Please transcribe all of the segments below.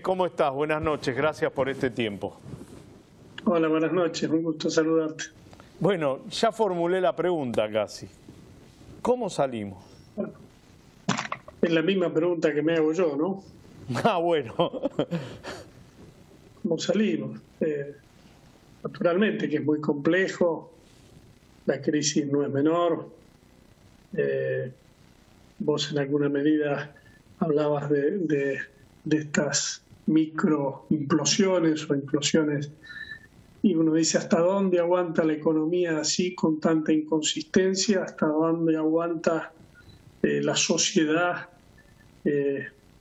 ¿Cómo estás? Buenas noches, gracias por este tiempo. Hola, buenas noches, un gusto saludarte. Bueno, ya formulé la pregunta casi. ¿Cómo salimos? Es la misma pregunta que me hago yo, ¿no? Ah, bueno. ¿Cómo salimos? Naturalmente que es muy complejo, la crisis no es menor. Vos en alguna medida hablabas de estas microimplosiones o implosiones, y uno dice hasta dónde aguanta la economía así con tanta inconsistencia, hasta dónde aguanta la sociedad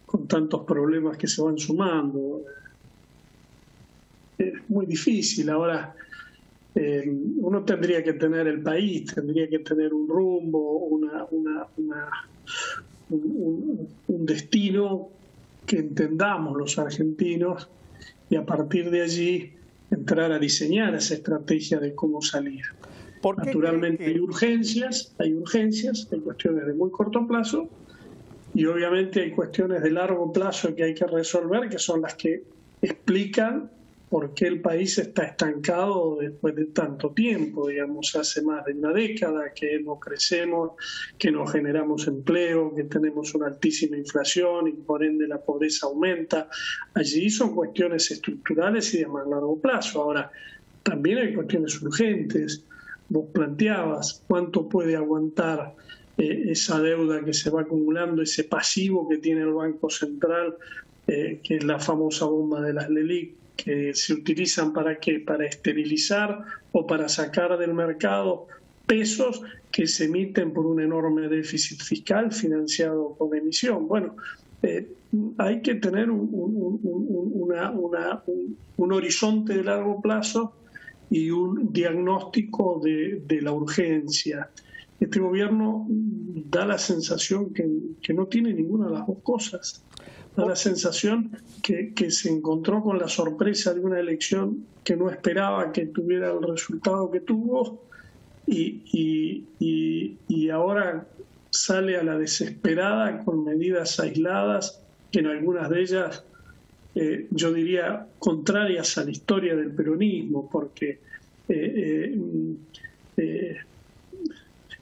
con tantos problemas que se van sumando. Es muy difícil. Ahora uno tendría que tener el país, tendría que tener un rumbo, un destino que entendamos los argentinos, y a partir de allí entrar a diseñar esa estrategia de cómo salir. Naturalmente hay urgencias, hay cuestiones de muy corto plazo y obviamente hay cuestiones de largo plazo que hay que resolver, que son las que explican por qué el país está estancado después de tanto tiempo. Digamos, hace más de una década que no crecemos, que no generamos empleo, que tenemos una altísima inflación y por ende la pobreza aumenta. Allí son cuestiones estructurales y de más largo plazo. Ahora, también hay cuestiones urgentes. Vos planteabas cuánto puede aguantar esa deuda que se va acumulando, ese pasivo que tiene el Banco Central, que es la famosa bomba de las LELIQ, que se utilizan ¿para qué? Para esterilizar o para sacar del mercado pesos que se emiten por un enorme déficit fiscal financiado con emisión. Bueno, hay que tener un horizonte de largo plazo y un diagnóstico de la urgencia. Este gobierno da la sensación que no tiene ninguna de las dos cosas. Da la sensación que se encontró con la sorpresa de una elección que no esperaba que tuviera el resultado que tuvo y ahora sale a la desesperada con medidas aisladas, que en algunas de ellas yo diría contrarias a la historia del peronismo, porque he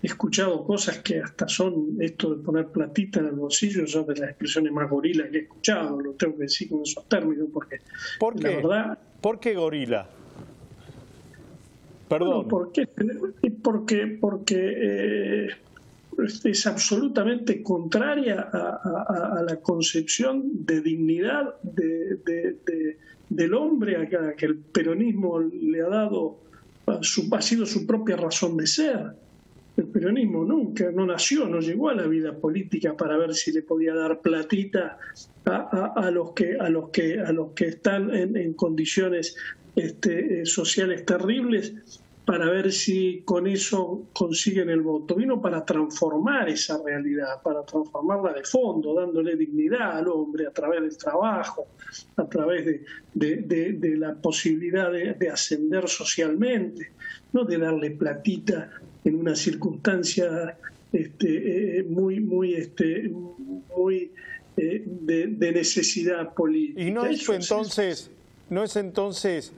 escuchado cosas que hasta son esto de poner platita en el bolsillo, son de las expresiones más gorilas que he escuchado, lo tengo que decir con esos términos, porque ¿Por qué? La verdad... ¿Por qué gorila? Perdón. Bueno, porque es absolutamente contraria a la concepción de dignidad del hombre a que el peronismo le ha dado, ha sido su propia razón de ser. El peronismo nunca, no nació, no llegó a la vida política para ver si le podía dar platita a los que están en condiciones sociales terribles, para ver si con eso consiguen el voto. Vino para transformar esa realidad, para transformarla de fondo, dándole dignidad al hombre a través del trabajo, a través de la posibilidad de ascender socialmente, no de darle platita en una circunstancia muy de necesidad política. Y no es entonces,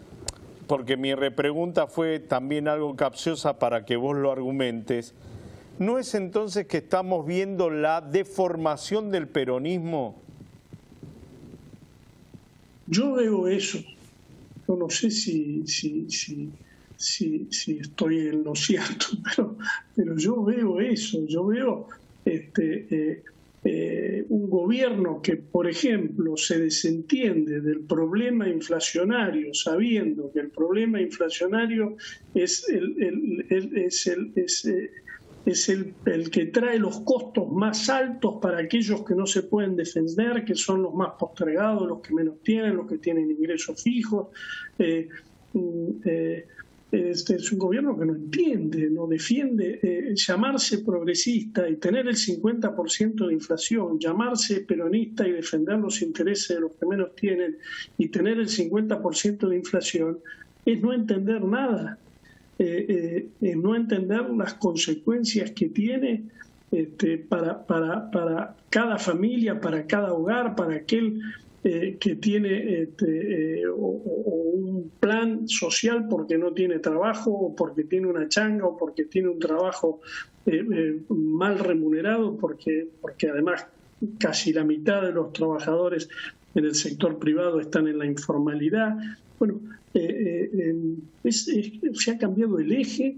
porque mi repregunta fue también algo capciosa para que vos lo argumentes, ¿no es entonces que estamos viendo la deformación del peronismo? Yo veo eso. Yo no sé si estoy en lo cierto, pero yo veo eso. Yo veo un gobierno que, por ejemplo, se desentiende del problema inflacionario, sabiendo que el problema inflacionario es el que trae los costos más altos para aquellos que no se pueden defender, que son los más postergados, los que menos tienen, los que tienen ingresos fijos. Es un gobierno que no entiende, no defiende. Llamarse progresista y tener el 50% de inflación, llamarse peronista y defender los intereses de los que menos tienen y tener el 50% de inflación, es no entender nada, es no entender las consecuencias que tiene para cada familia, para cada hogar, para aquel que tiene o un plan social porque no tiene trabajo, o porque tiene una changa, o porque tiene un trabajo mal remunerado, porque además casi la mitad de los trabajadores en el sector privado están en la informalidad. Bueno, se ha cambiado el eje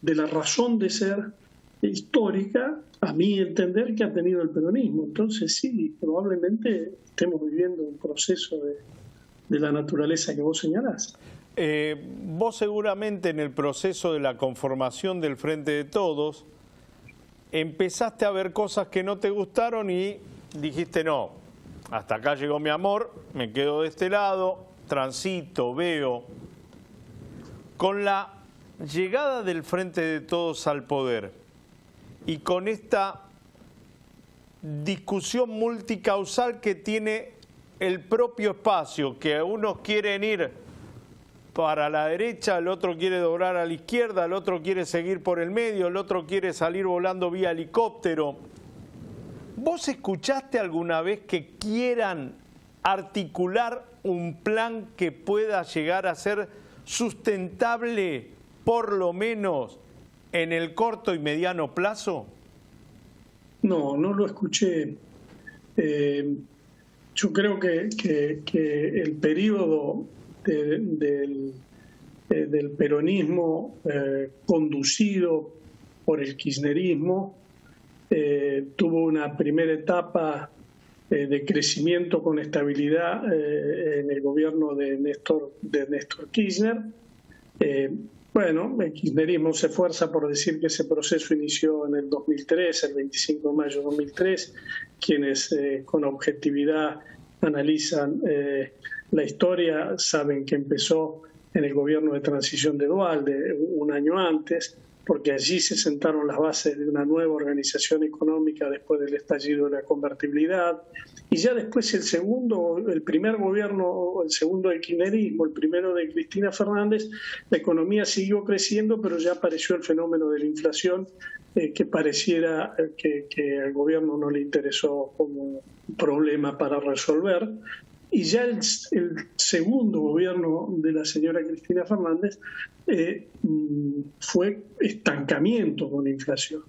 de la razón de ser histórica, a mi entender, que ha tenido el peronismo. Entonces sí, probablemente estemos viviendo un proceso de la naturaleza que vos señalás. Vos seguramente en el proceso de la conformación del Frente de Todos empezaste a ver cosas que no te gustaron y dijiste no, hasta acá llegó mi amor, me quedo de este lado, transito, veo. Con la llegada del Frente de Todos al poder y con esta discusión multicausal que tiene el propio espacio, que unos quieren ir para la derecha, el otro quiere doblar a la izquierda, el otro quiere seguir por el medio, el otro quiere salir volando vía helicóptero. ¿Vos escuchaste alguna vez que quieran articular un plan que pueda llegar a ser sustentable, por lo menos en el corto y mediano plazo? No, no lo escuché. Yo creo que el periodo del peronismo conducido por el kirchnerismo tuvo una primera etapa de crecimiento con estabilidad en el gobierno de Néstor Kirchner. Bueno, el kirchnerismo se esfuerza por decir que ese proceso inició en el 2003, el 25 de mayo de 2003. Quienes con objetividad analizan la historia saben que empezó en el gobierno de transición de Duhalde, un año antes, porque allí se sentaron las bases de una nueva organización económica después del estallido de la convertibilidad. Y ya después el primer gobierno, el segundo del kirchnerismo, el primero de Cristina Fernández, la economía siguió creciendo, pero ya apareció el fenómeno de la inflación, que pareciera que al gobierno no le interesó como un problema para resolver. Y ya el segundo gobierno de la señora Cristina Fernández fue estancamiento con la inflación.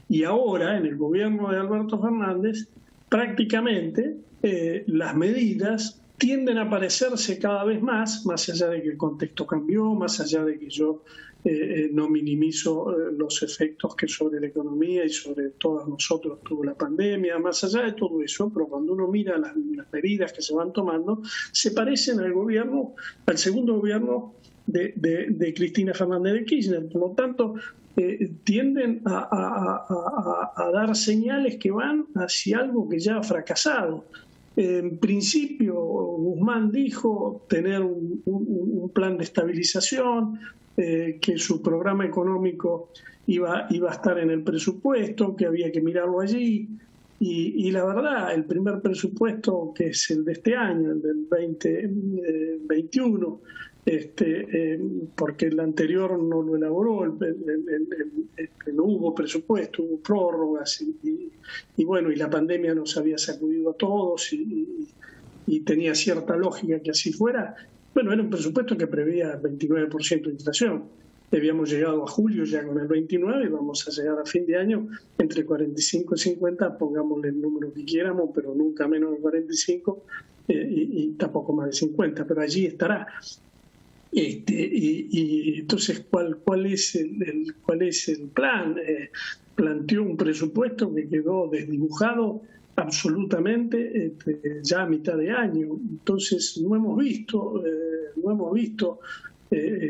Y ahora, en el gobierno de Alberto Fernández, prácticamente las medidas tienden a parecerse cada vez más allá de que el contexto cambió, más allá de que yo no minimizo los efectos que sobre la economía y sobre todos nosotros tuvo la pandemia, más allá de todo eso, pero cuando uno mira las medidas que se van tomando, se parecen al segundo gobierno de Cristina Fernández de Kirchner. Por lo tanto, tienden a dar señales que van hacia algo que ya ha fracasado. En principio, Guzmán dijo tener un plan de estabilización, que su programa económico iba a estar en el presupuesto, que había que mirarlo allí. Y la verdad, el primer presupuesto, que es el de este año, el del 2021, porque el anterior no lo elaboró, no hubo presupuesto, hubo prórrogas y bueno, y la pandemia nos había sacudido a todos y tenía cierta lógica que así fuera. Bueno, era un presupuesto que preveía 29% de inflación. Habíamos llegado a julio ya con el 29 y vamos a llegar a fin de año entre 45 y 50, pongámosle el número que quieramos, pero nunca menos de 45 y tampoco más de 50, pero allí estará. Y entonces, ¿cuál es el plan? Planteó un presupuesto que quedó desdibujado absolutamente ya a mitad de año. Entonces no hemos visto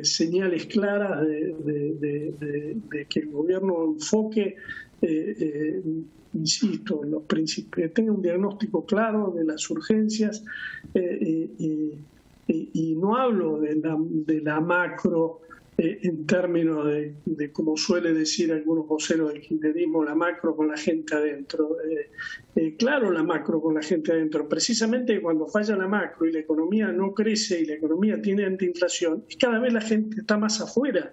señales claras de que el gobierno enfoque, insisto, los principios, tenga un diagnóstico claro de las urgencias, y no hablo de la macro en términos de, como suele decir algunos voceros del kirchnerismo, la macro con la gente adentro. Claro, la macro con la gente adentro. Precisamente cuando falla la macro y la economía no crece y la economía tiene antiinflación, y cada vez la gente está más afuera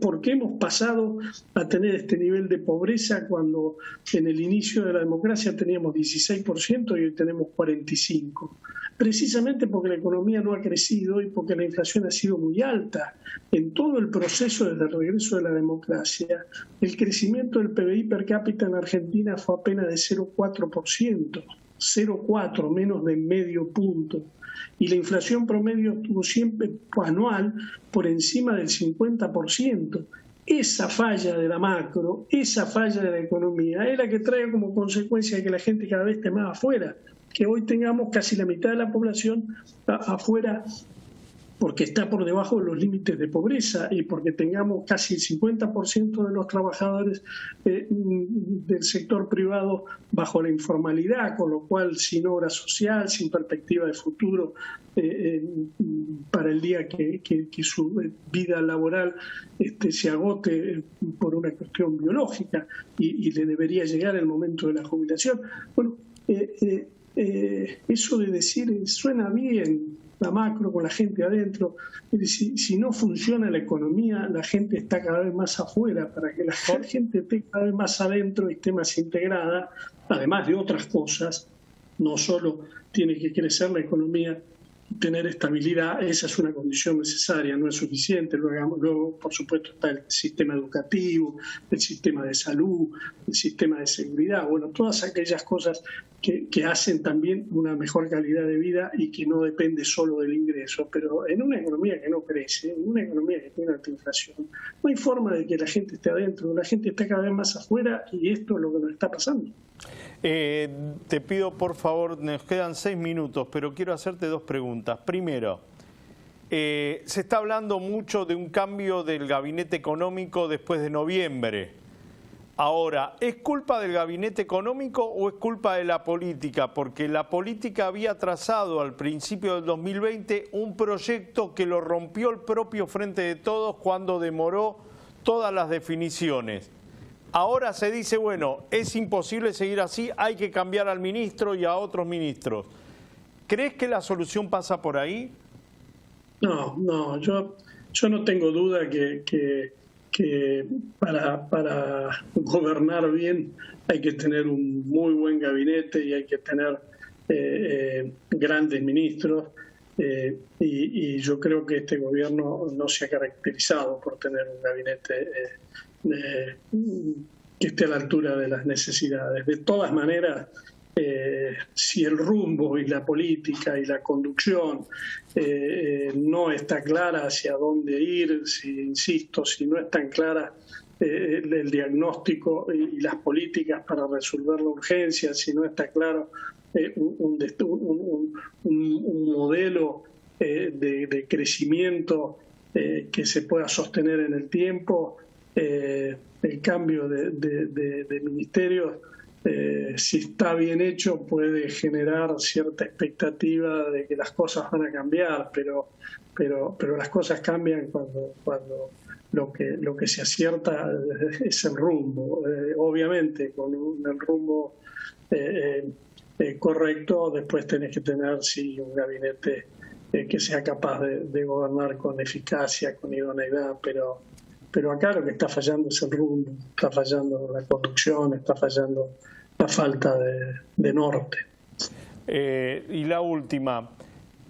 ¿Por qué hemos pasado a tener este nivel de pobreza cuando en el inicio de la democracia teníamos 16% y hoy tenemos 45%? Precisamente porque la economía no ha crecido y porque la inflación ha sido muy alta. En todo el proceso desde el regreso de la democracia, el crecimiento del PBI per cápita en Argentina fue apenas de 0,4%, 0,4, menos de medio punto. Y la inflación promedio estuvo siempre anual por encima del 50%. Esa falla de la macro, esa falla de la economía, es la que trae como consecuencia que la gente cada vez esté más afuera, que hoy tengamos casi la mitad de la población afuera porque está por debajo de los límites de pobreza y porque tengamos casi el 50% de los trabajadores del sector privado bajo la informalidad, con lo cual sin obra social, sin perspectiva de futuro para el día que su vida laboral se agote por una cuestión biológica y le debería llegar el momento de la jubilación. Bueno, eso de decir suena bien, la macro con la gente adentro, si no funciona la economía, la gente está cada vez más afuera. Para que la gente esté cada vez más adentro y esté más integrada, además de otras cosas, no solo tiene que crecer la economía y tener estabilidad, esa es una condición necesaria, no es suficiente. Luego, por supuesto, está el sistema educativo, el sistema de salud, el sistema de seguridad, bueno, todas aquellas cosas que hacen también una mejor calidad de vida y que no depende solo del ingreso. Pero en una economía que no crece, en una economía que tiene alta inflación, no hay forma de que la gente esté adentro, la gente está cada vez más afuera y esto es lo que nos está pasando. Te pido por favor, nos quedan 6 minutos, pero quiero hacerte 2 preguntas. Primero, se está hablando mucho de un cambio del gabinete económico después de noviembre. Ahora, ¿es culpa del gabinete económico o es culpa de la política? Porque la política había trazado al principio del 2020 un proyecto que lo rompió el propio Frente de Todos cuando demoró todas las definiciones. Ahora se dice, bueno, es imposible seguir así, hay que cambiar al ministro y a otros ministros. ¿Crees que la solución pasa por ahí? No, yo no tengo duda que para gobernar bien hay que tener un muy buen gabinete y hay que tener grandes ministros. Y yo creo que este gobierno no se ha caracterizado por tener un gabinete que esté a la altura de las necesidades. De todas maneras, si el rumbo y la política y la conducción no está clara hacia dónde ir, si no están claras el diagnóstico y las políticas para resolver la urgencia, si no está claro un modelo de crecimiento que se pueda sostener en el tiempo, el cambio de ministerios, si está bien hecho, puede generar cierta expectativa de que las cosas van a cambiar, pero las cosas cambian cuando lo que se acierta es el rumbo. Obviamente, con el rumbo correcto, después tenés que tener un gabinete que sea capaz de gobernar con eficacia, con idoneidad, pero acá lo que está fallando es el rumbo, está fallando la conducción, está fallando la falta de norte. Y la última,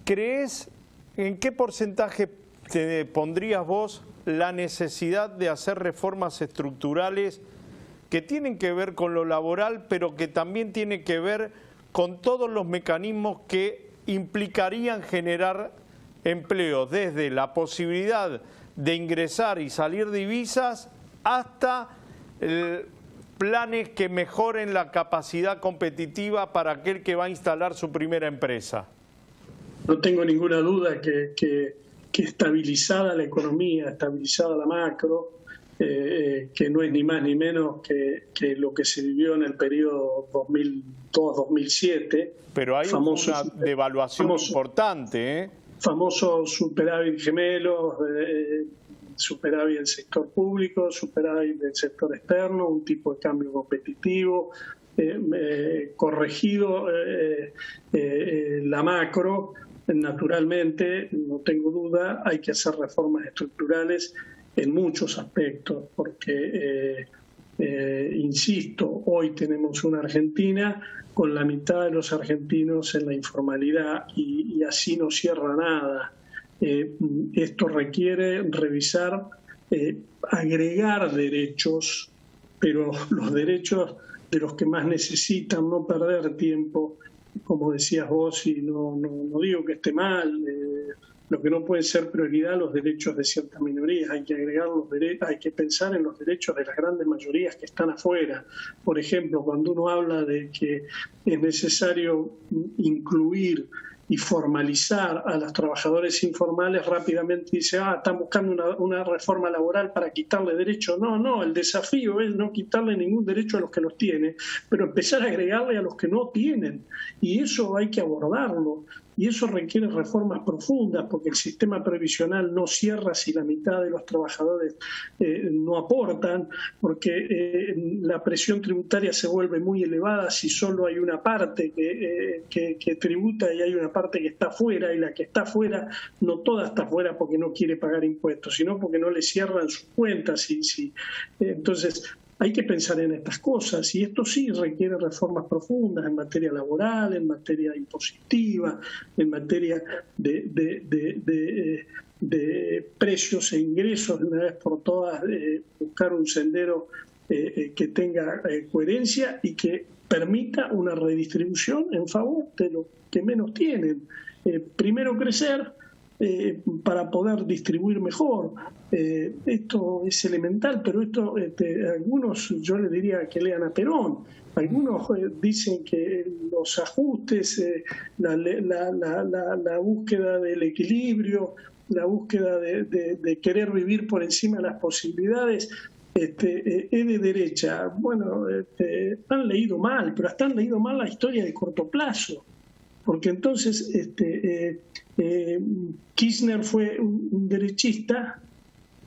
¿crees en qué porcentaje te pondrías vos la necesidad de hacer reformas estructurales que tienen que ver con lo laboral, pero que también tienen que ver con todos los mecanismos que implicarían generar empleo, desde la posibilidad de ingresar y salir divisas hasta planes que mejoren la capacidad competitiva para aquel que va a instalar su primera empresa? No tengo ninguna duda que estabilizada la economía, estabilizada la macro, que no es ni más ni menos que lo que se vivió en el periodo 2002-2007. Pero hay una devaluación importante, ¿eh? Famoso superávit gemelo, superávit del sector público, superávit del sector externo, un tipo de cambio competitivo, corregido la macro. Naturalmente, no tengo duda, hay que hacer reformas estructurales en muchos aspectos, porque, insisto, hoy tenemos una Argentina con la mitad de los argentinos en la informalidad y así no cierra nada. Esto requiere revisar, agregar derechos, pero los derechos de los que más necesitan, no perder tiempo, como decías vos, y no digo que esté mal, lo que no puede ser prioridad los derechos de ciertas minorías, hay que agregar los derechos, hay que pensar en los derechos de las grandes mayorías que están afuera. Por ejemplo, cuando uno habla de que es necesario incluir y formalizar a los trabajadores informales, rápidamente dice, están buscando una reforma laboral para quitarle derechos. No, el desafío es no quitarle ningún derecho a los que los tienen, pero empezar a agregarle a los que no tienen. Y eso hay que abordarlo. Y eso requiere reformas profundas, porque el sistema previsional no cierra si la mitad de los trabajadores no aportan, porque la presión tributaria se vuelve muy elevada si solo hay una parte que tributa y hay una parte que está fuera, y la que está fuera, no toda está fuera porque no quiere pagar impuestos, sino porque no le cierran sus cuentas. Entonces, hay que pensar en estas cosas, y esto sí requiere reformas profundas en materia laboral, en materia impositiva, en materia de precios e ingresos, de una vez por todas, buscar un sendero que tenga coherencia y que permita una redistribución en favor de los que menos tienen. Primero crecer, para poder distribuir mejor. Esto es elemental, pero esto algunos, yo le diría que lean a Perón. Algunos dicen que los ajustes, la búsqueda del equilibrio, la búsqueda de querer vivir por encima de las posibilidades, es de derecha. Bueno, han leído mal, pero hasta han leído mal la historia de corto plazo. Porque entonces Kirchner fue un derechista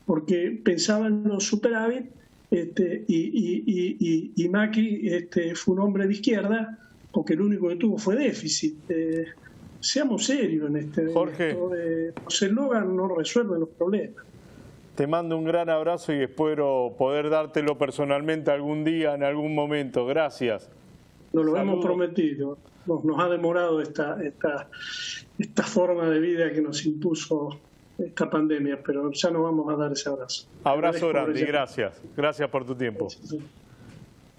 porque pensaba en los superávit, y Macri fue un hombre de izquierda porque lo único que tuvo fue déficit. Seamos serios en Jorge, los eslogan no resuelven los problemas. Te mando un gran abrazo y espero poder dártelo personalmente algún día, en algún momento. Gracias. Nos lo hemos prometido. Nos ha demorado esta forma de vida que nos impuso esta pandemia, pero ya nos vamos a dar ese abrazo. Abrazo grande y gracias. Gracias por tu tiempo.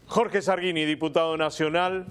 Jorge Zarghini, diputado nacional.